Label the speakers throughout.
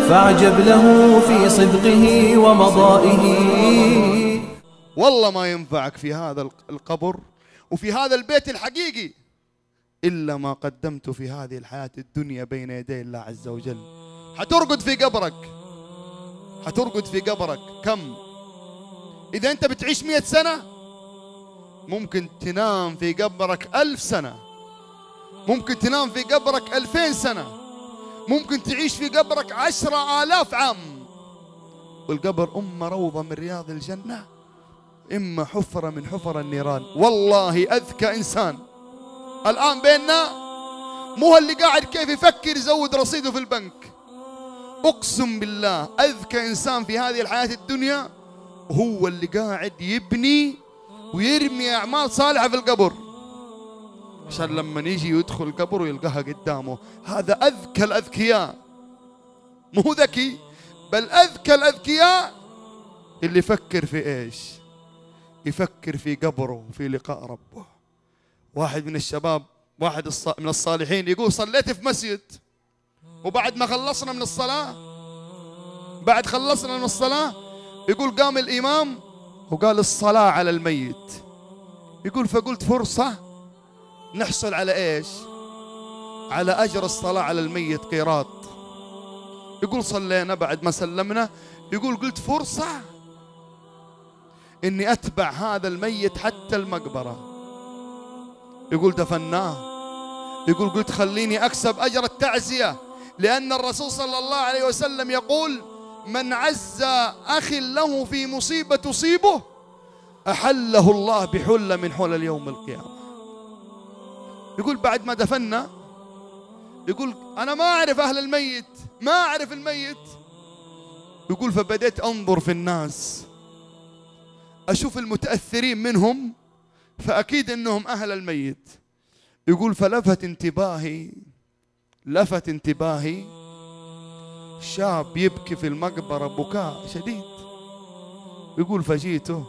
Speaker 1: فاعجب له في صدقه ومضائه.
Speaker 2: والله ما ينفعك في هذا القبر وفي هذا البيت الحقيقي إلا ما قدمت في هذه الحياة الدنيا بين يدي الله عز وجل. حترقد في قبرك، حترقد في قبرك كم؟ إذا أنت بتعيش 100 سنة ممكن تنام في قبرك 1000 سنة، ممكن تنام في قبرك 2000 سنة، ممكن تعيش في قبرك 10,000 عام. والقبر إما روضة من رياض الجنة إما حفرة من حفر النيران. والله أذكى إنسان الآن بيننا مو اللي قاعد كيف يفكر يزود رصيده في البنك. أقسم بالله أذكى إنسان في هذه الحياة الدنيا هو اللي قاعد يبني ويرمي أعمال صالحة في القبر عشان لما يجي يدخل القبر ويلقاها قدامه. هذا أذكى الأذكياء، مو ذكي بل أذكى الأذكياء اللي يفكر في إيش؟ يفكر في قبره وفي لقاء ربه. واحد من الشباب، واحد من الصالحين يقول صليت في مسجد وبعد ما خلصنا من الصلاة، بعد خلصنا من الصلاة يقول قام الإمام وقال الصلاة على الميت. يقول فقلت فرصة نحصل على إيش؟ على أجر الصلاة على الميت قيراط. يقول صلينا بعد ما سلمنا، يقول قلت فرصة إني أتبع هذا الميت حتى المقبرة. يقول دفناه. يقول قلت خليني أكسب أجر التعزية، لأن الرسول صلى الله عليه وسلم يقول من عز أخ له في مصيبة تصيبه أحله الله بحلة من حلل يوم القيامة. يقول بعد ما دفنا، يقول أنا ما أعرف أهل الميت، ما أعرف الميت. يقول فبدأت أنظر في الناس أشوف المتأثرين منهم فأكيد أنهم أهل الميت. يقول فلفت انتباهي شاب يبكي في المقبرة بكاء شديد. يقول فجيته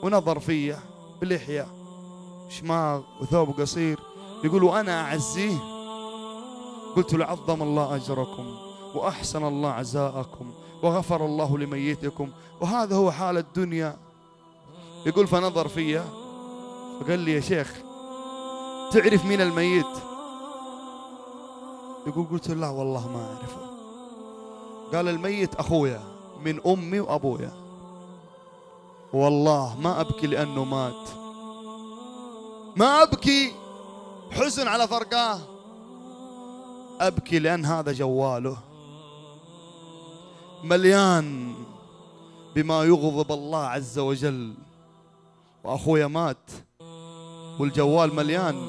Speaker 2: ونظر فيا بلحية شماغ وثوب قصير. يقول وأنا أعزيه قلت له عظم الله أجركم وأحسن الله عزاءكم وغفر الله لميتكم وهذا هو حال الدنيا. يقول فنظر فيا فقال لي يا شيخ تعرف مين الميت؟ يقول قلت له لا والله ما أعرفه. قال الميت أخويا من أمي وأبويا، والله ما أبكي لأنه مات، ما أبكي حزن على فرقاه، أبكي لأن هذا جواله مليان بما يغضب الله عز وجل، وأخويا مات والجوال مليان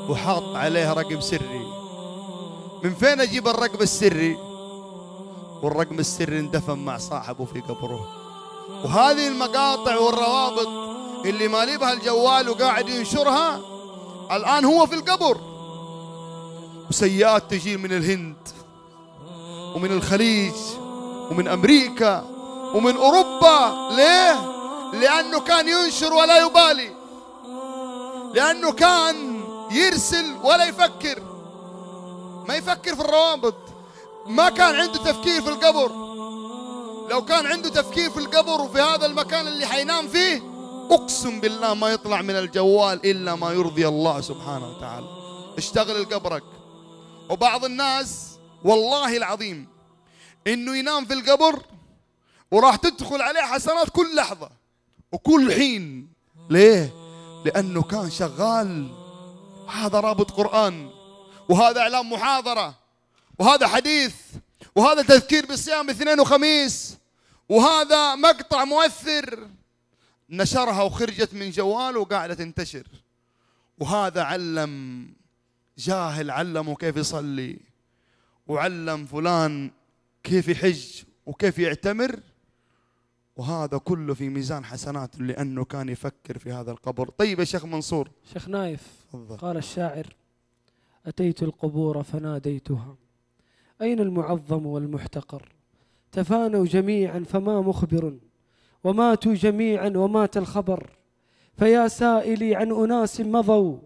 Speaker 2: وحاط عليه رقم سري. من فين أجيب الرقم السري؟ والرقم السري اندفن مع صاحبه في قبره. وهذه المقاطع والروابط اللي مالي بها الجوال وقاعد ينشرها الآن هو في القبر. وسيئات تجي من الهند ومن الخليج ومن أمريكا ومن أوروبا. ليه؟ لأنه كان ينشر ولا يبالي، لأنه كان يرسل ولا يفكر، ما يفكر في الروابط، ما كان عنده تفكير في القبر. لو كان عنده تفكير في القبر وفي هذا المكان اللي حينام فيه أقسم بالله ما يطلع من الجوال إلا ما يرضي الله سبحانه وتعالى. اشتغل قبرك. وبعض الناس والله العظيم إنه ينام في القبر وراح تدخل عليه حسنات كل لحظة وكل حين. ليه؟ لأنه كان شغال. هذا رابط قرآن، وهذا إعلام محاضرة، وهذا حديث، وهذا تذكير بالصيام اثنين وخميس، وهذا مقطع مؤثر نشرها وخرجت من جواله وقاعدة تنتشر. وهذا علم جاهل علمه كيف يصلي، وعلم فلان كيف يحج وكيف يعتمر، وهذا كله في ميزان حسناته لأنه كان يفكر في هذا القبر. طيب يا شيخ منصور.
Speaker 3: شيخ نايف
Speaker 2: فضل.
Speaker 3: قال الشاعر أتيت القبور فناديتها أين المعظم والمحتقر؟ تفانوا جميعا فما مخبر، وماتوا جميعا ومات الخبر. فيا سائلي عن أناس مضوا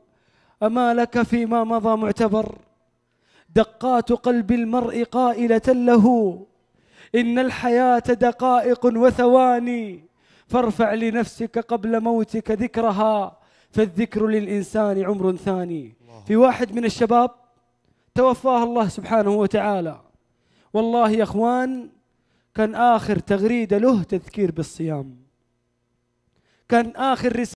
Speaker 3: أما لك فيما مضى معتبر؟ دقات قلب المرء قائلة له إن الحياة دقائق وثواني، فارفع لنفسك قبل موتك ذكرها، فالذكر للإنسان عمر ثاني. في واحد من الشباب توفاه الله سبحانه وتعالى، والله يا أخوان كان آخر تغريدة له تذكير بالصيام، كان آخر رسالة